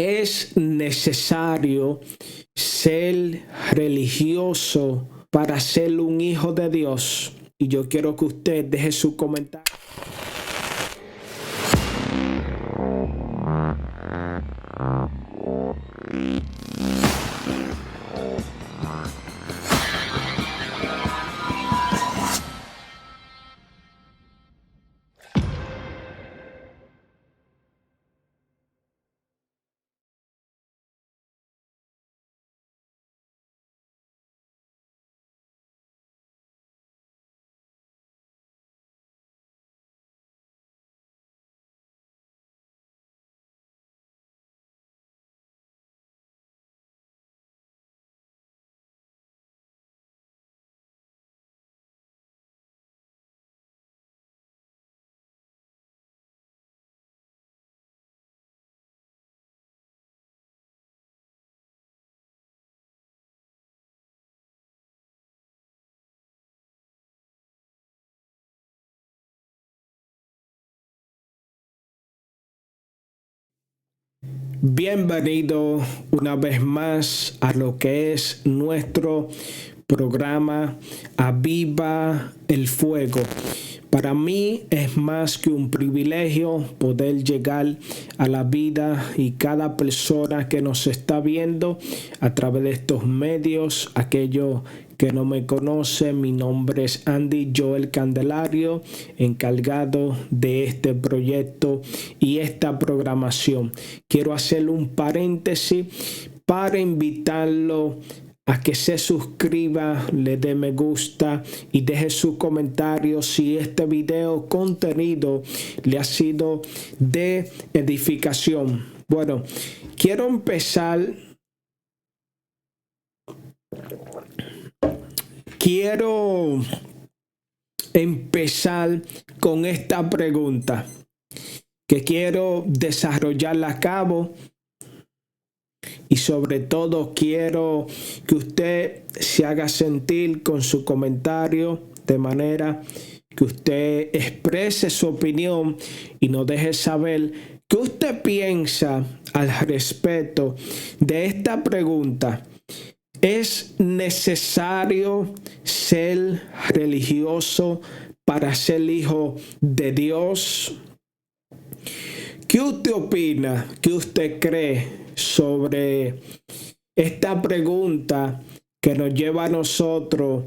¿Es necesario ser religioso para ser un hijo de Dios? Y yo quiero que usted deje su comentario. Bienvenido una vez más a lo que es nuestro programa Aviva el Fuego. Para mí es más que un privilegio poder llegar a la vida y cada persona que nos está viendo a través de estos medios. Aquellos que no me conocen, mi nombre es Andy Joel Candelario, encargado de este proyecto y esta programación. Quiero hacer un paréntesis para invitarlo a que se suscriba, le dé me gusta y deje su comentario si este video contenido le ha sido de edificación. Bueno, quiero empezar con esta pregunta que quiero desarrollarla a cabo. Y sobre todo quiero que usted se haga sentir con su comentario de manera que usted exprese su opinión y nos deje saber qué usted piensa al respecto de esta pregunta. ¿Es necesario ser religioso para ser hijo de Dios? ¿Qué usted opina? ¿Qué usted cree sobre esta pregunta que nos lleva a nosotros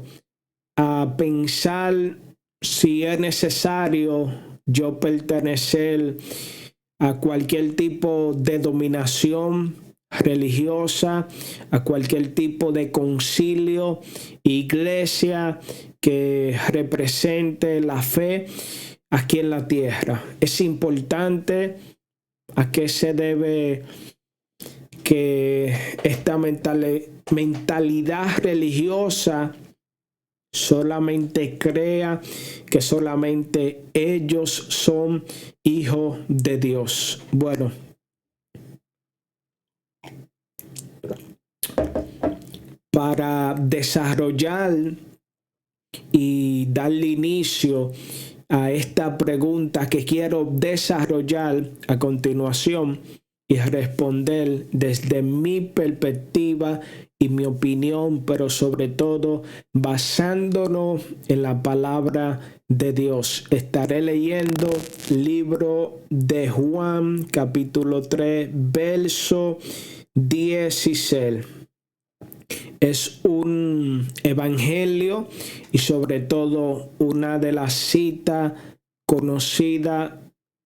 a pensar si es necesario yo pertenecer a cualquier tipo de dominación religiosa, a cualquier tipo de concilio, iglesia que represente la fe aquí en la tierra? Es importante. ¿A qué se debe que esta mentalidad religiosa solamente crea que solamente ellos son hijos de Dios? Bueno, para desarrollar y darle inicio a esta pregunta que quiero desarrollar a continuación y responder desde mi perspectiva y mi opinión, pero sobre todo basándonos en la palabra de Dios. Estaré leyendo libro de Juan, capítulo 3, verso 16. Es un evangelio y sobre todo una de las citas conocidas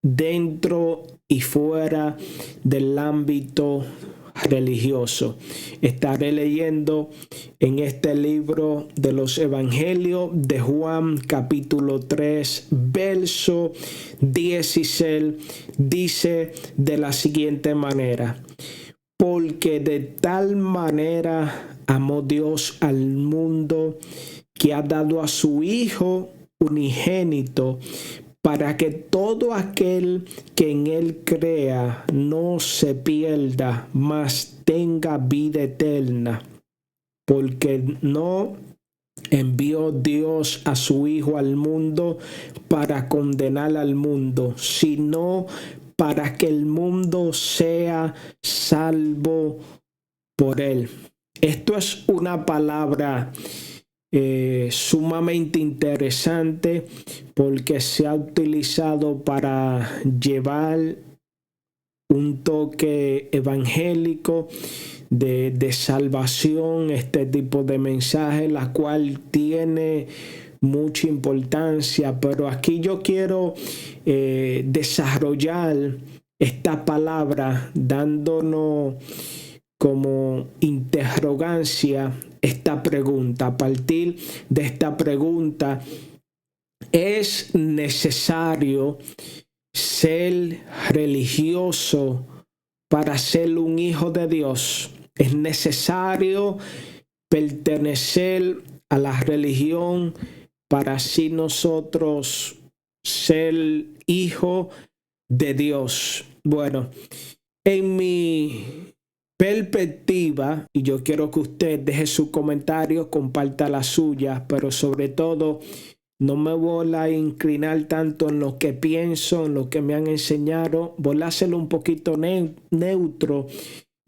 dentro y fuera del ámbito religioso. Estaré leyendo en este libro de los evangelios de Juan, capítulo 3, verso 16, dice de la siguiente manera: porque de tal manera amó Dios al mundo que ha dado a su Hijo unigénito, para que todo aquel que en él crea no se pierda, mas tenga vida eterna. Porque no envió Dios a su Hijo al mundo para condenar al mundo, sino para que el mundo sea salvo por él. Esto es una palabra sumamente interesante porque se ha utilizado para llevar un toque evangélico de salvación, este tipo de mensaje, la cual tiene mucha importancia, pero aquí yo quiero desarrollar esta palabra dándonos como interrogancia esta pregunta. A partir de esta pregunta, ¿es necesario ser religioso para ser un hijo de Dios? ¿Es necesario pertenecer a la religión para así nosotros ser hijo de Dios? Bueno, en mi perspectiva, y yo quiero que usted deje su comentario, comparta la suya, pero sobre todo no me voy a inclinar tanto en lo que pienso, en lo que me han enseñado, voy a hacerlo un poquito neutro,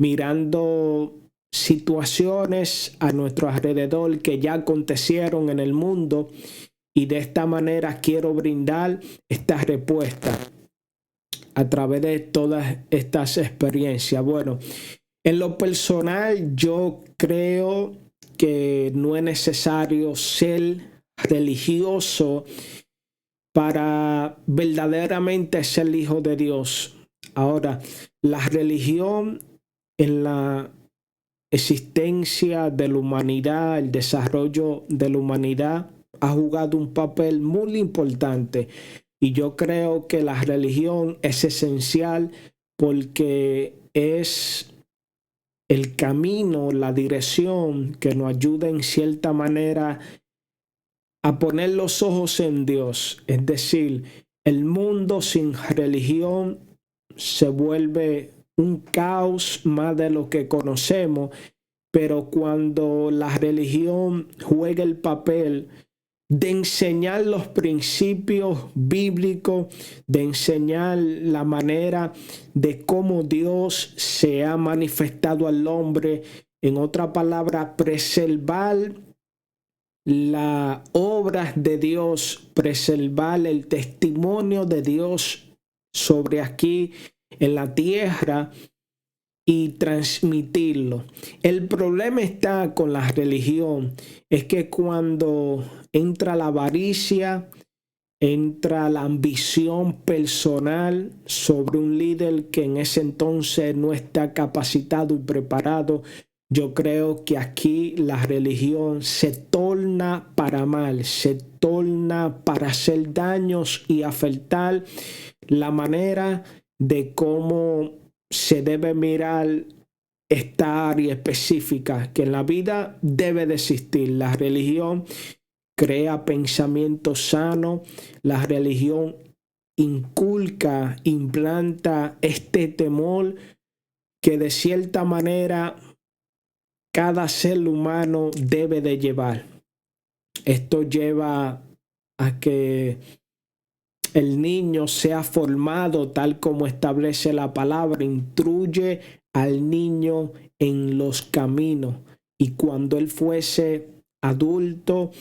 mirando situaciones a nuestro alrededor que ya acontecieron en el mundo, y de esta manera quiero brindar esta respuesta a través de todas estas experiencias. Bueno, en lo personal, yo creo que no es necesario ser religioso para verdaderamente ser hijo de Dios. Ahora, la religión en la existencia de la humanidad, el desarrollo de la humanidad, ha jugado un papel muy importante. Y yo creo que la religión es esencial porque es el camino, la dirección que nos ayuda en cierta manera a poner los ojos en Dios. Es decir, el mundo sin religión se vuelve un caos más de lo que conocemos, pero cuando la religión juega el papel de enseñar los principios bíblicos, de enseñar la manera de cómo Dios se ha manifestado al hombre, en otra palabra, preservar las obras de Dios, preservar el testimonio de Dios sobre aquí en la tierra y transmitirlo. El problema está con la religión, es que cuando entra la avaricia, entra la ambición personal sobre un líder que en ese entonces no está capacitado y preparado, yo creo que aquí la religión se torna para mal, se torna para hacer daños y afectar la manera de cómo se debe mirar esta área específica que en la vida debe de existir. La religión crea pensamiento sano, la religión inculca, implanta este temor que de cierta manera cada ser humano debe de llevar. Esto lleva a que el niño sea formado tal como establece la palabra, instruye al niño en los caminos y cuando él fuese adulto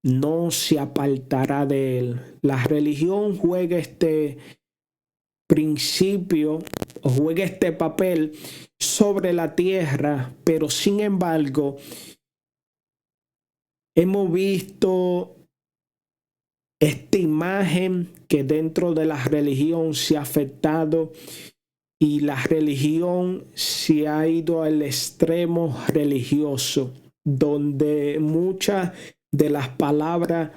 no se apartará de él. La religión juega este principio o juega este papel sobre la tierra, pero sin embargo hemos visto esta imagen que dentro de la religión se ha afectado y la religión se ha ido al extremo religioso, donde muchas de las palabras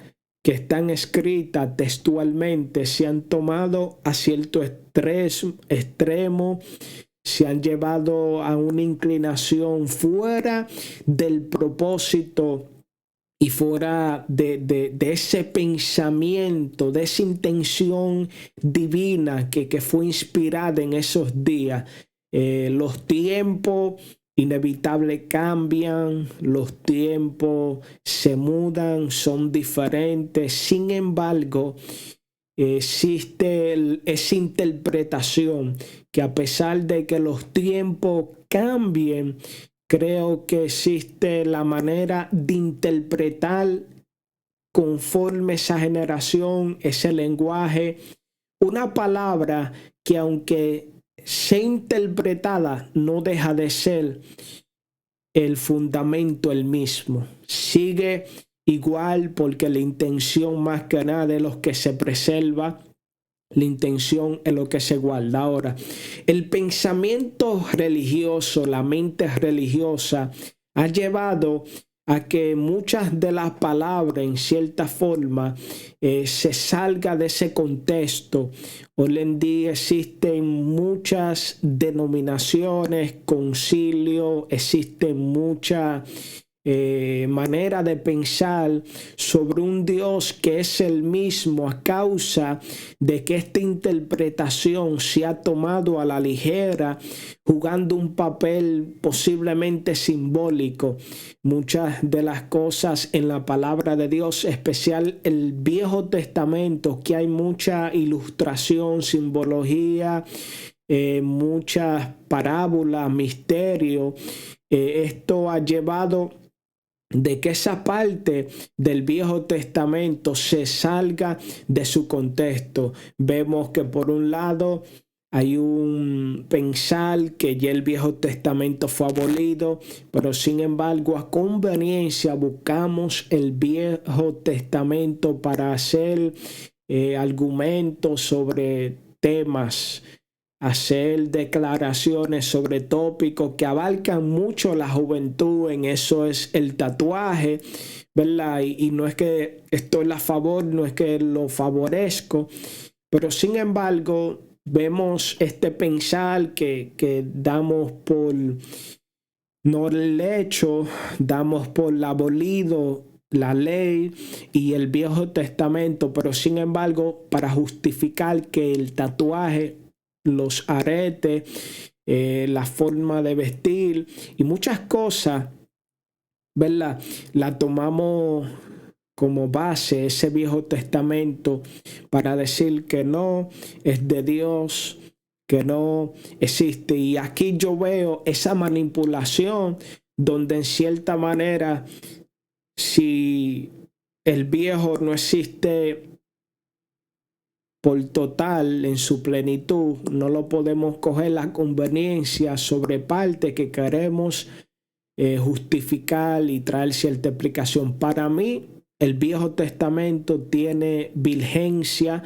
que están escritas textualmente se han tomado a cierto extremo, se han llevado a una inclinación fuera del propósito y fuera de ese pensamiento, de esa intención divina que fue inspirada en esos días. Los tiempos inevitables cambian, los tiempos se mudan, son diferentes. Sin embargo, existe esa interpretación que a pesar de que los tiempos cambien, creo que existe la manera de interpretar conforme esa generación, ese lenguaje, una palabra que aunque sea interpretada no deja de ser el fundamento el mismo. Sigue igual porque la intención más que nada de los que se preserva, la intención es lo que se guarda. Ahora, el pensamiento religioso, la mente religiosa ha llevado a que muchas de las palabras en cierta forma se salga de ese contexto. Hoy en día existen muchas denominaciones, concilios, existen muchas manera de pensar sobre un Dios que es el mismo a causa de que esta interpretación se ha tomado a la ligera, jugando un papel posiblemente simbólico. Muchas de las cosas en la palabra de Dios, especial el Viejo Testamento, que hay mucha ilustración, simbología, muchas parábolas, misterios. Esto ha llevado de que esa parte del Viejo Testamento se salga de su contexto. Vemos que por un lado hay un pensar que ya el Viejo Testamento fue abolido, pero sin embargo a conveniencia buscamos el Viejo Testamento para hacer argumentos sobre temas, hacer declaraciones sobre tópicos que abarcan mucho la juventud. En eso es el tatuaje, ¿verdad? Y no es que estoy a favor, no es que lo favorezco, pero sin embargo vemos este pensar que damos por no el hecho, damos por abolido la ley y el Viejo Testamento, pero sin embargo para justificar que el tatuaje, los aretes, la forma de vestir y muchas cosas, ¿verdad? La tomamos como base ese Viejo Testamento para decir que no es de Dios, que no existe. Y aquí yo veo esa manipulación donde en cierta manera, si el viejo no existe por total en su plenitud, no lo podemos coger la conveniencia sobre parte que queremos justificar y traer cierta explicación. Para mí, el Viejo Testamento tiene vigencia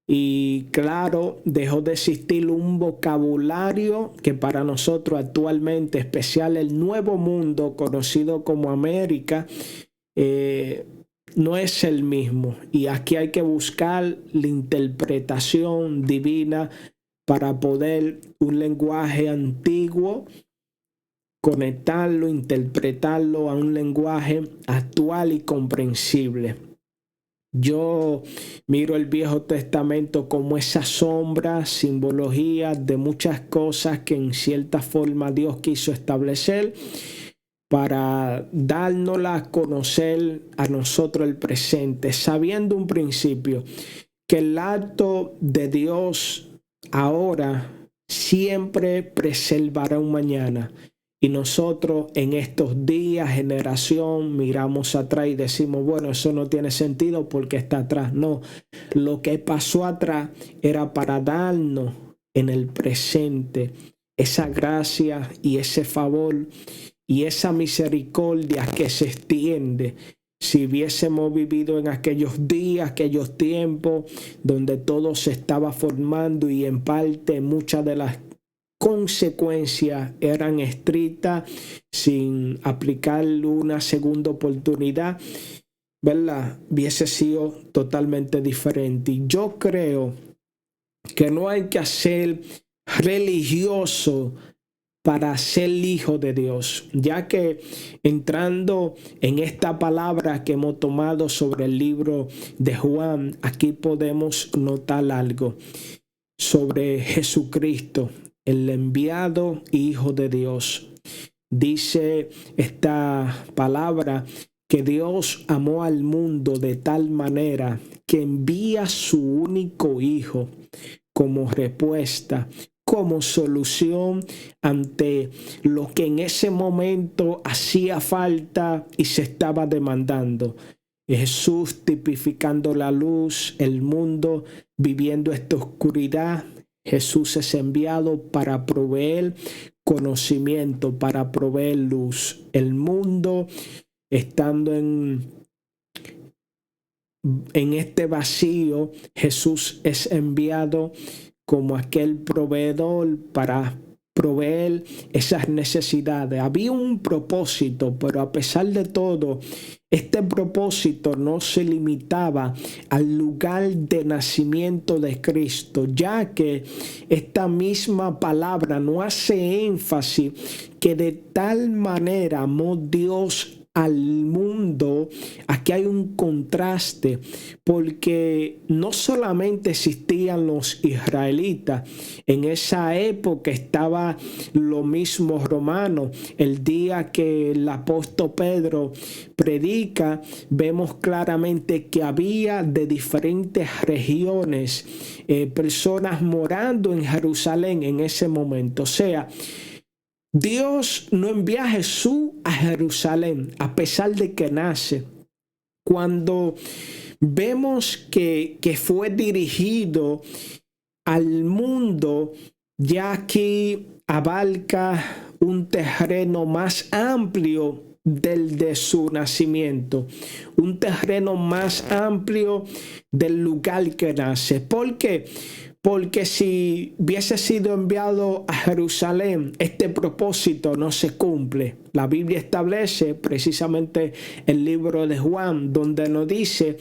y claro, dejó de existir un vocabulario que para nosotros actualmente, especial el Nuevo Mundo, conocido como América, no es el mismo. Y aquí hay que buscar la interpretación divina para poder un lenguaje antiguo, conectarlo, interpretarlo a un lenguaje actual y comprensible. Yo miro el Viejo Testamento como esa sombra, simbología de muchas cosas que en cierta forma Dios quiso establecer para dárnosla a conocer a nosotros el presente, sabiendo un principio, que el acto de Dios ahora siempre preservará un mañana. Y nosotros en estos días, generación, miramos atrás y decimos, bueno, eso no tiene sentido porque está atrás. No, lo que pasó atrás era para darnos en el presente esa gracia y ese favor y esa misericordia que se extiende. Si hubiésemos vivido en aquellos días, aquellos tiempos donde todo se estaba formando y en parte muchas de las consecuencias eran estrictas, sin aplicar una segunda oportunidad, ¿verdad? Hubiese sido totalmente diferente. Y yo creo que no hay que ser religioso para ser hijo de Dios, ya que entrando en esta palabra que hemos tomado sobre el libro de Juan, aquí podemos notar algo sobre Jesucristo, el enviado Hijo de Dios. Dice esta palabra que Dios amó al mundo de tal manera que envía su único Hijo como respuesta, como solución ante lo que en ese momento hacía falta y se estaba demandando. Jesús tipificando la luz, el mundo viviendo esta oscuridad. Jesús es enviado para proveer conocimiento, para proveer luz. El mundo estando en este vacío, Jesús es enviado como aquel proveedor para proveer esas necesidades. Había un propósito, pero a pesar de todo, este propósito no se limitaba al lugar de nacimiento de Cristo, ya que esta misma palabra no hace énfasis que de tal manera amó Dios al mundo. Aquí hay un contraste, porque no solamente existían los israelitas, en esa época estaba lo mismo romano. El día que el apóstol Pedro predica, vemos claramente que había de diferentes regiones personas morando en Jerusalén en ese momento. O sea, Dios no envía a Jesús a Jerusalén a pesar de que nace. Cuando vemos que fue dirigido al mundo, ya que abarca un terreno más amplio del de su nacimiento, un terreno más amplio del lugar que nace. ¿Por qué? Porque si hubiese sido enviado a Jerusalén, este propósito no se cumple. La Biblia establece precisamente el libro de Juan, donde nos dice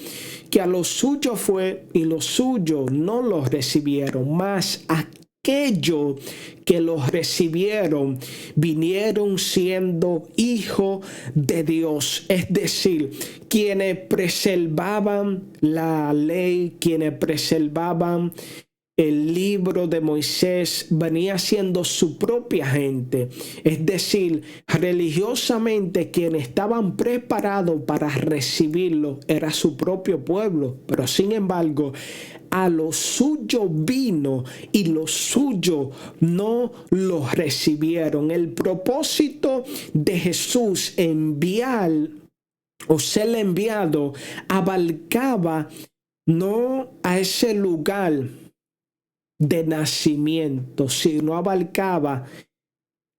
que a los suyos fue y los suyos no los recibieron, mas aquellos que los recibieron vinieron siendo hijos de Dios, es decir, quienes preservaban la ley, quienes preservaban el libro de Moisés, venía siendo su propia gente, es decir, religiosamente quienes estaban preparados para recibirlo era su propio pueblo, pero sin embargo a los suyos vino y los suyos no los recibieron. El propósito de Jesús enviar o ser enviado abarcaba no a ese lugar de nacimiento, sino abarcaba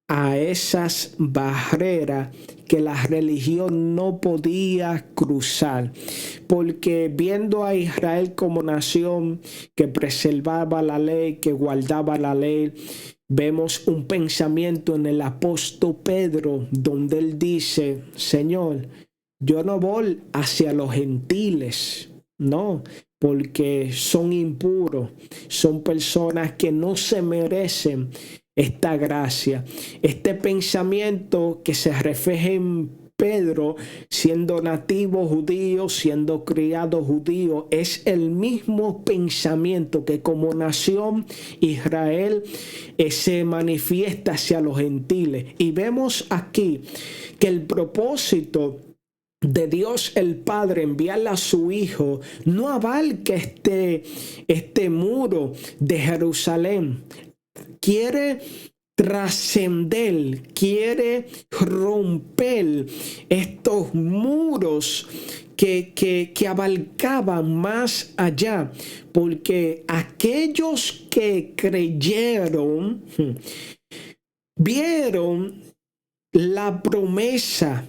a esas barreras que la religión no podía cruzar, porque viendo a Israel como nación que preservaba la ley, que guardaba la ley, vemos un pensamiento en el apóstol Pedro donde él dice: Señor, yo no voy hacia los gentiles, no, porque son impuros, son personas que no se merecen esta gracia. Este pensamiento que se refleja en Pedro, siendo nativo judío, siendo criado judío, es el mismo pensamiento que como nación Israel se manifiesta hacia los gentiles. Y vemos aquí que el propósito de Dios el Padre enviarle a su Hijo no abarca este muro de Jerusalén. Quiere trascender, quiere romper estos muros que abarcaban más allá, porque aquellos que creyeron vieron la promesa,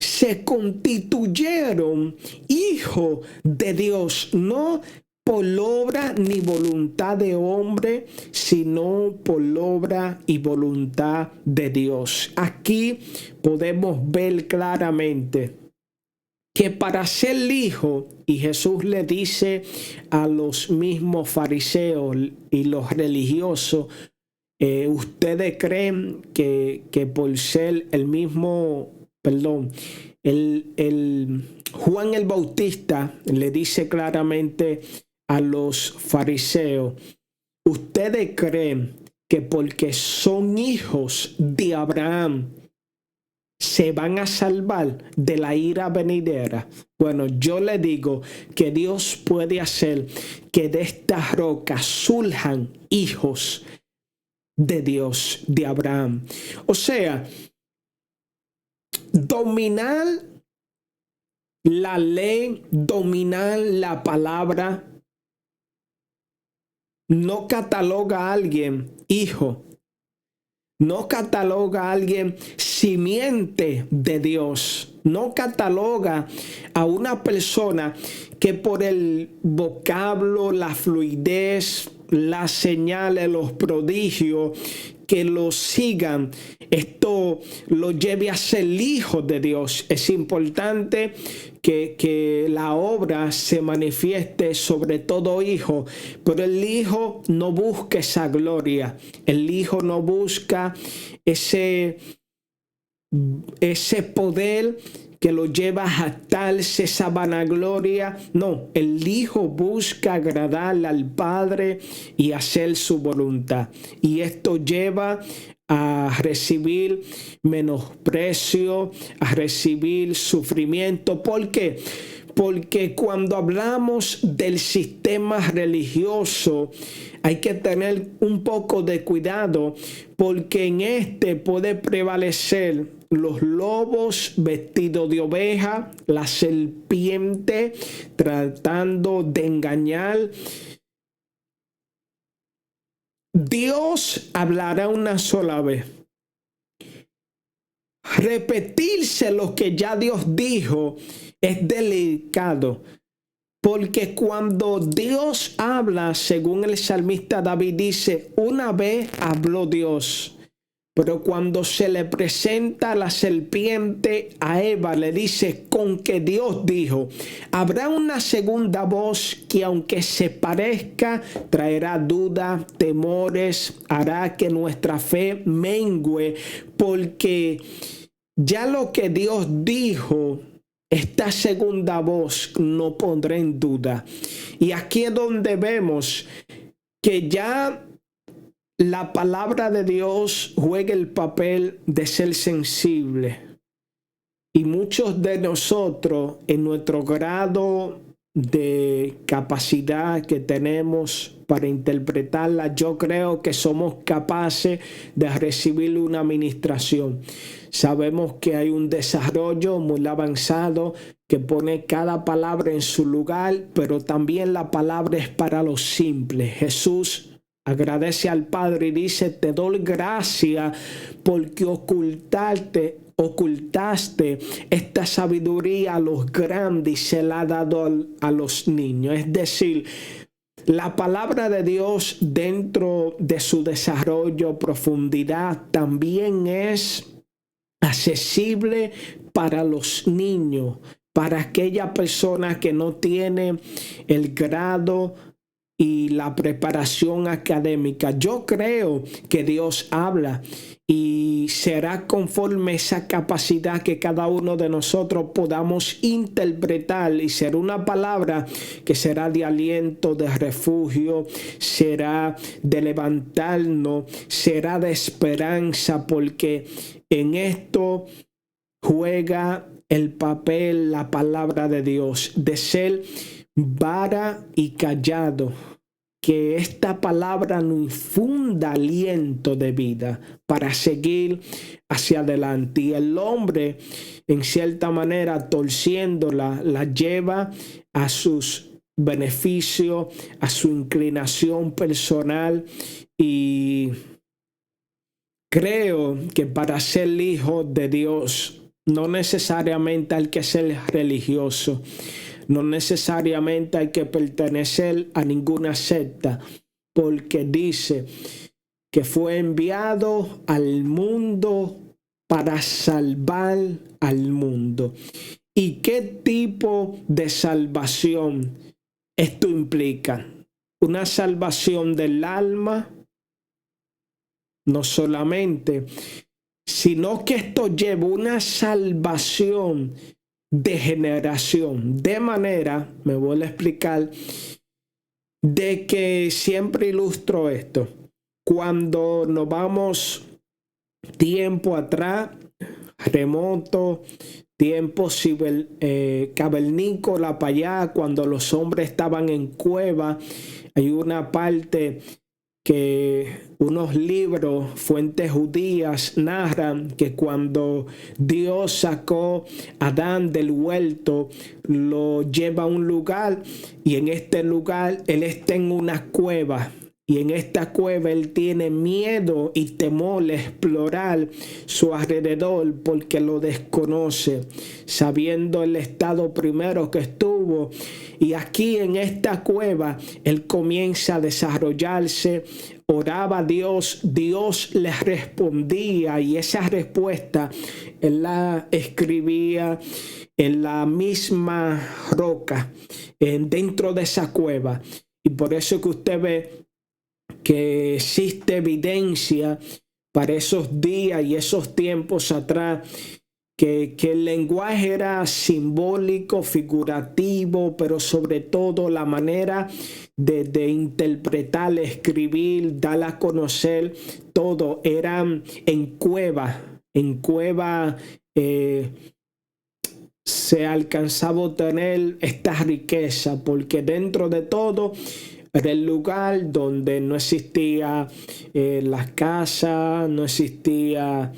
se constituyeron hijos de Dios, no por obra ni voluntad de hombre, sino por obra y voluntad de Dios. Aquí podemos ver claramente que para ser hijo, y Jesús le dice a los mismos fariseos y los religiosos, ustedes creen que por ser el mismo, el Juan el Bautista le dice claramente a los fariseos: ustedes creen que porque son hijos de Abraham se van a salvar de la ira venidera. Bueno, yo le digo que Dios puede hacer que de estas rocas surjan hijos de Dios, de Abraham. O sea, dominar la ley, dominar la palabra, no cataloga a alguien hijo. No cataloga a alguien simiente de Dios. No cataloga a una persona que por el vocablo, la fluidez, las señales, los prodigios, que lo sigan, esto lo lleve a ser hijo de Dios. Es importante que la obra se manifieste sobre todo hijo, pero el hijo no busca esa gloria, el hijo no busca ese poder que lo lleva a jactarse, esa vanagloria. No, el hijo busca agradar al Padre y hacer su voluntad. Y esto lleva a recibir menosprecio, a recibir sufrimiento. ¿Por qué? Porque cuando hablamos del sistema religioso hay que tener un poco de cuidado, porque en este puede prevalecer los lobos vestidos de oveja, la serpiente tratando de engañar. Dios hablará una sola vez. Repetirse lo que ya Dios dijo es delicado, porque cuando Dios habla, según el salmista David dice, una vez habló Dios, pero cuando se le presenta la serpiente a Eva, le dice con que Dios dijo. Habrá una segunda voz que, aunque se parezca, traerá dudas, temores, hará que nuestra fe mengue, porque ya lo que Dios dijo, esta segunda voz no pondrá en duda. Y aquí es donde vemos que ya la palabra de Dios juega el papel de ser sensible. Y muchos de nosotros, en nuestro grado de capacidad que tenemos para interpretarla, yo creo que somos capaces de recibir una administración. Sabemos que hay un desarrollo muy avanzado que pone cada palabra en su lugar, pero también la palabra es para los simples. Jesús agradece al Padre y dice, te doy gracias porque ocultaste esta sabiduría a los grandes y se la ha dado a los niños. Es decir, la palabra de Dios dentro de su desarrollo, profundidad, también es accesible para los niños, para aquella persona que no tiene el grado y la preparación académica. Yo creo que Dios habla y será conforme esa capacidad que cada uno de nosotros podamos interpretar, y será una palabra que será de aliento, de refugio, será de levantarnos, será de esperanza, porque en esto juega el papel la palabra de Dios, de ser vara y callado, que esta palabra nos infunda aliento de vida para seguir hacia adelante. Y el hombre, en cierta manera, torciéndola, la lleva a sus beneficios, a su inclinación personal. Y creo que para ser hijo de Dios, no necesariamente hay que ser religioso. No necesariamente hay que pertenecer a ninguna secta, porque dice que fue enviado al mundo para salvar al mundo. ¿Y qué tipo de salvación esto implica? Una salvación del alma, no solamente, sino que esto lleva una salvación de generación, de manera, me voy a explicar, de que siempre ilustro esto. Cuando nos vamos tiempo atrás, remoto, tiempo cavernícola para allá, cuando los hombres estaban en cueva. Hay una parte que unos libros, fuentes judías, narran que cuando Dios sacó a Adán del huerto, lo lleva a un lugar, y en este lugar él está en una cueva. Y en esta cueva él tiene miedo y temor de explorar su alrededor porque lo desconoce, sabiendo el estado primero que estuvo. Y aquí en esta cueva él comienza a desarrollarse, oraba a Dios, Dios le respondía, y esa respuesta él la escribía en la misma roca, dentro de esa cueva. Y por eso que usted ve que existe evidencia para esos días y esos tiempos atrás, que el lenguaje era simbólico, figurativo, pero sobre todo la manera de interpretar, escribir, dar a conocer, todo era en cueva. En cueva se alcanzaba a obtener esta riqueza, porque dentro de todo era el lugar donde no existía las casas, no existía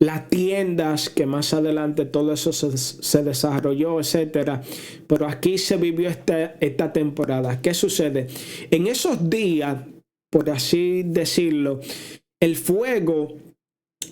las tiendas, que más adelante todo eso se desarrolló, etcétera. Pero aquí se vivió esta temporada. ¿Qué sucede? En esos días, por así decirlo, el fuego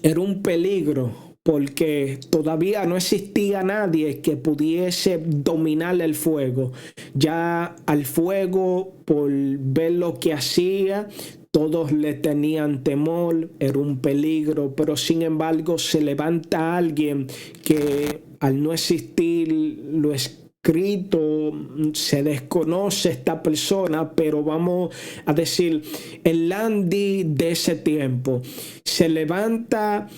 era un peligro, porque todavía no existía nadie que pudiese dominar el fuego. Ya al fuego, por ver lo que hacía, todos le tenían temor, era un peligro, pero sin embargo se levanta alguien que, al no existir lo escrito, se desconoce esta persona, pero vamos a decir, el Landy de ese tiempo se levanta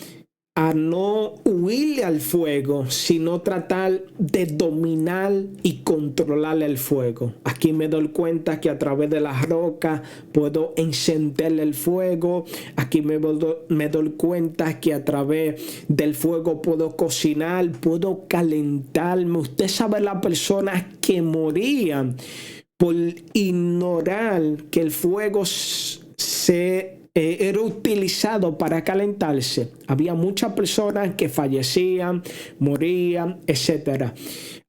a no huirle al fuego, sino tratar de dominar y controlar el fuego. Aquí me doy cuenta que a través de las rocas puedo encender el fuego. Aquí me doy cuenta que a través del fuego puedo cocinar, puedo calentarme. Usted sabe las personas que morían por ignorar que el fuego era utilizado para calentarse. Había muchas personas que fallecían, morían, etc.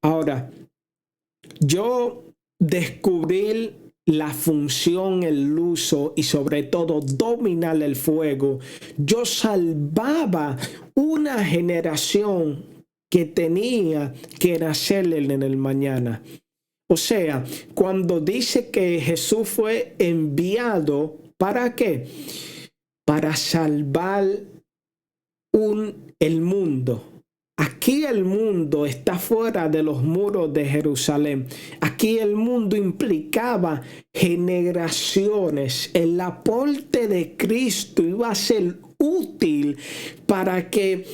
Ahora, yo descubrí la función, el uso y sobre todo dominar el fuego. Yo salvaba una generación que tenía que nacer en el mañana. O sea, cuando dice que Jesús fue enviado, ¿para qué? Para salvar el mundo. Aquí el mundo está fuera de los muros de Jerusalén. Aquí el mundo implicaba generaciones. El aporte de Cristo iba a ser útil para que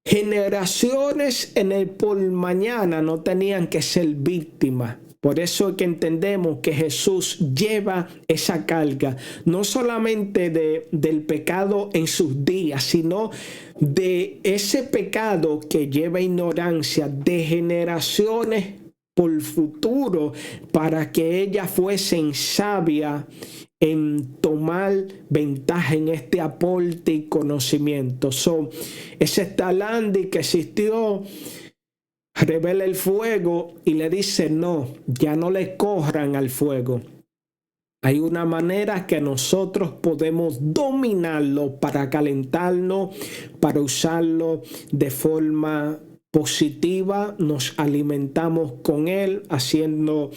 generaciones en el por mañana no tenían que ser víctimas. Por eso es que entendemos que Jesús lleva esa carga, no solamente del pecado en sus días, sino de ese pecado que lleva ignorancia de generaciones por futuro, para que ellas fuesen sabias en tomar ventaja en este aporte y conocimiento. Ese Talandi que existió revela el fuego y le dice: no, ya no le corran al fuego. Hay una manera que nosotros podemos dominarlo para calentarnos, para usarlo de forma positiva. Nos alimentamos con él haciendo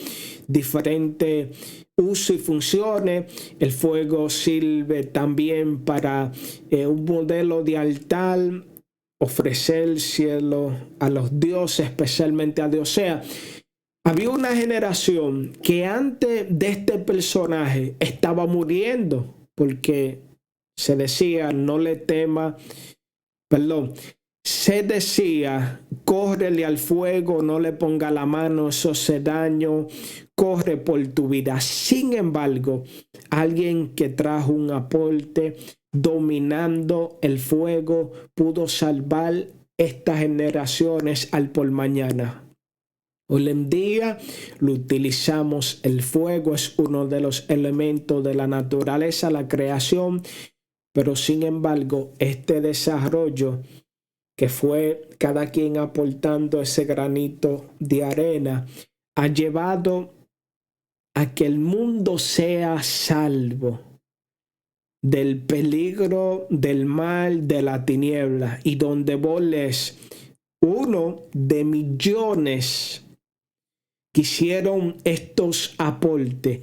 diferentes usos y funciones. El fuego sirve también para un modelo de altar, ofrecer cielo a los dioses, especialmente a Dios. O sea, había una generación que antes de este personaje estaba muriendo, porque se decía: no le tema, se decía: córrele al fuego, no le ponga la mano, eso hace daño, corre por tu vida. Sin embargo, alguien que trajo un aporte, dominando el fuego pudo salvar estas generaciones al por mañana. Hoy en día lo utilizamos, el fuego es uno de los elementos de la naturaleza, la creación, pero sin embargo este desarrollo que fue cada quien aportando ese granito de arena ha llevado a que el mundo sea salvo del peligro, del mal, de la tiniebla, y donde vos lees, uno de millones que hicieron estos aportes,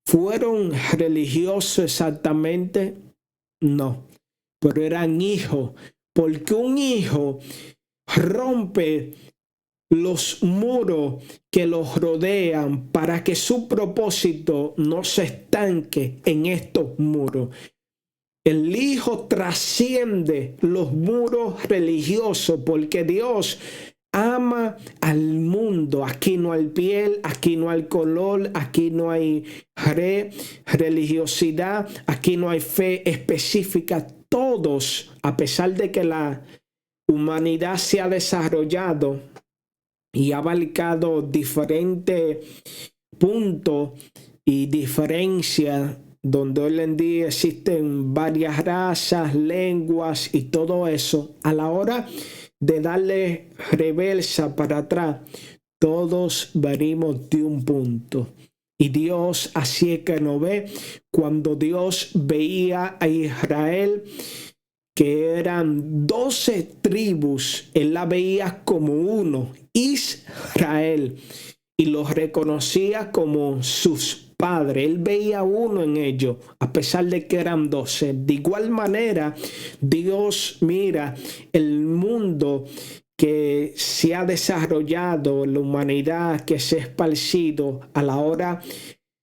¿fueron religiosos exactamente? No, pero eran hijos, porque un hijo rompe los muros que los rodean para que su propósito no se estanque en estos muros. El hijo trasciende los muros religiosos porque Dios ama al mundo. Aquí no hay piel, aquí no hay color, aquí no hay religiosidad, aquí no hay fe específica. Todos, a pesar de que la humanidad se ha desarrollado y ha abarcado diferentes puntos y diferencias, donde hoy en día existen varias razas, lenguas y todo eso, a la hora de darle reversa para atrás, todos venimos de un punto. Y Dios así es que nos ve. Cuando Dios veía a Israel, que eran 12 tribus, Él la veía como uno, Israel, y los reconocía como sus padres. Él veía uno en ellos, a pesar de que eran 12. De igual manera, Dios mira el mundo que se ha desarrollado, la humanidad que se ha esparcido, a la hora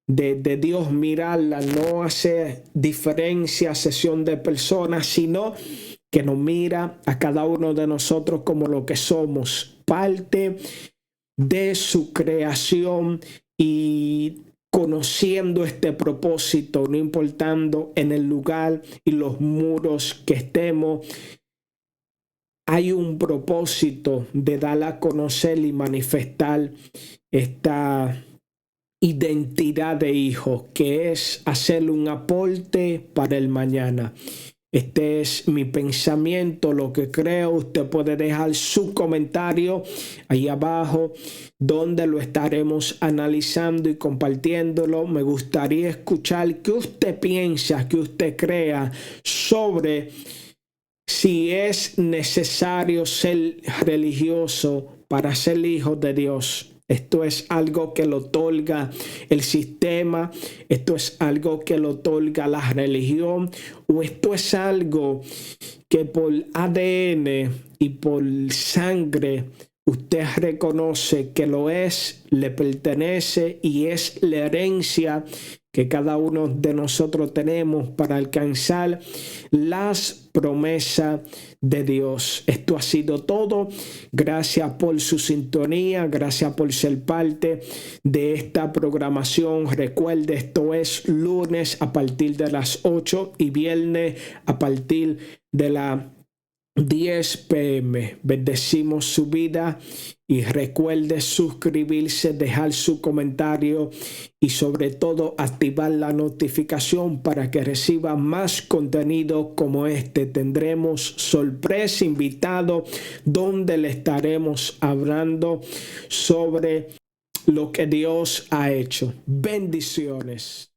de Dios mirarla, no hace diferencia, sesión de personas, sino que nos mira a cada uno de nosotros como lo que somos, parte de su creación, y conociendo este propósito, no importando en el lugar y los muros que estemos, hay un propósito de dar a conocer y manifestar esta identidad de hijo, que es hacer un aporte para el mañana. Este es mi pensamiento, lo que creo. Usted puede dejar su comentario ahí abajo, donde lo estaremos analizando y compartiéndolo. Me gustaría escuchar qué usted piensa, qué usted crea sobre si es necesario ser religioso para ser hijo de Dios. Esto es algo que lo otorga el sistema, esto es algo que lo otorga la religión, o esto es algo que por ADN y por sangre usted reconoce que lo es, le pertenece y es la herencia que cada uno de nosotros tenemos para alcanzar las promesas de Dios. Esto ha sido todo. Gracias por su sintonía, gracias por ser parte de esta programación. Recuerde, esto es lunes a partir de las 8 y viernes a partir de las 10 p.m. Bendecimos su vida y recuerde suscribirse, dejar su comentario y sobre todo activar la notificación para que reciba más contenido como este. Tendremos sorpresa, invitado, donde le estaremos hablando sobre lo que Dios ha hecho. Bendiciones.